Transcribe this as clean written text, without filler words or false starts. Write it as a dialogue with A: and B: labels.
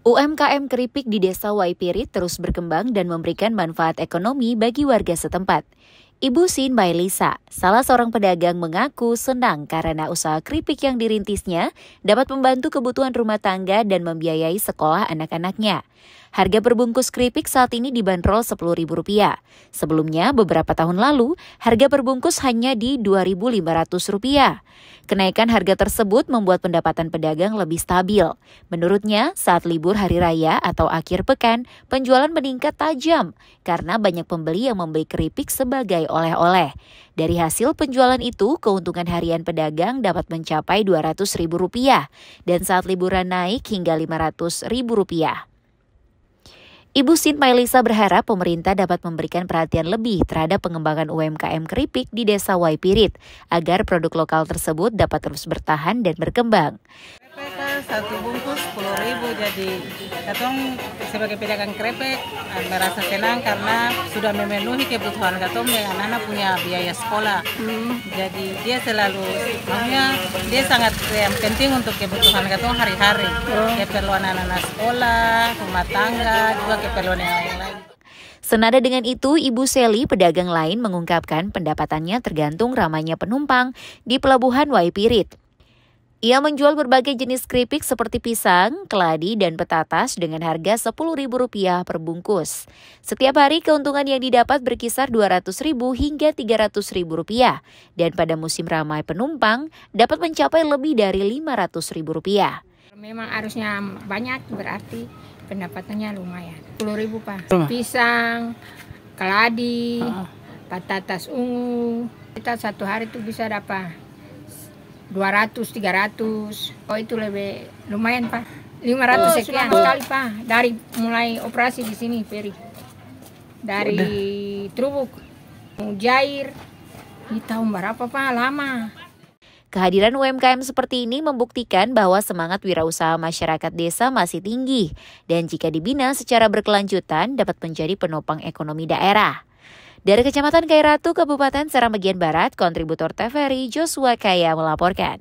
A: UMKM keripik di Desa Waipirit terus berkembang dan memberikan manfaat ekonomi bagi warga setempat. Ibu Sin Mailisa, salah seorang pedagang, mengaku senang karena usaha keripik yang dirintisnya dapat membantu kebutuhan rumah tangga dan membiayai sekolah anak-anaknya. Harga perbungkus keripik saat ini dibanderol Rp10.000. Sebelumnya, beberapa tahun lalu, harga perbungkus hanya di Rp2.500. Kenaikan harga tersebut membuat pendapatan pedagang lebih stabil. Menurutnya, saat libur hari raya atau akhir pekan, penjualan meningkat tajam karena banyak pembeli yang membeli keripik sebagai oleh-oleh. Dari hasil penjualan itu, keuntungan harian pedagang dapat mencapai Rp200.000 dan saat liburan naik hingga Rp500.000. Ibu Sin Mailisa berharap pemerintah dapat memberikan perhatian lebih terhadap pengembangan UMKM keripik di Desa Waipirit agar produk lokal tersebut dapat terus bertahan dan berkembang.
B: Satu bungkus Rp10.000, jadi katong sebagai pedagang keripik merasa senang karena sudah memenuhi kebutuhan katong dengan anak punya biaya sekolah. Jadi dia selalu, dia sangat penting untuk kebutuhan katong hari-hari, keperluan anak-anak sekolah, rumah tangga, juga keperluan yang lain-lain.
A: Senada dengan itu, Ibu Seli, pedagang lain, mengungkapkan pendapatannya tergantung ramainya penumpang di Pelabuhan Waipirit. Ia menjual berbagai jenis keripik seperti pisang, keladi, dan petatas dengan harga Rp10.000 per bungkus. Setiap hari keuntungan yang didapat berkisar Rp200.000 hingga Rp300.000, dan pada musim ramai penumpang dapat mencapai lebih dari Rp500.000.
C: Memang harusnya banyak, berarti pendapatannya lumayan. Rp10.000, Pak. Pisang, keladi, patatas ungu. Kita satu hari itu bisa dapat 200, 300. Oh, itu lebih lumayan, Pak. 500 sekian sekali, Pak. Dari mulai operasi di sini, Peri. Dari Trubuk, Jair. Ini tahun berapa, Pak? Lama.
A: Kehadiran UMKM seperti ini membuktikan bahwa semangat wirausaha masyarakat desa masih tinggi dan jika dibina secara berkelanjutan dapat menjadi penopang ekonomi daerah. Dari Kecamatan Kairatu, Kabupaten Serang bagian Barat, kontributor TVRI Joshua Kaya melaporkan.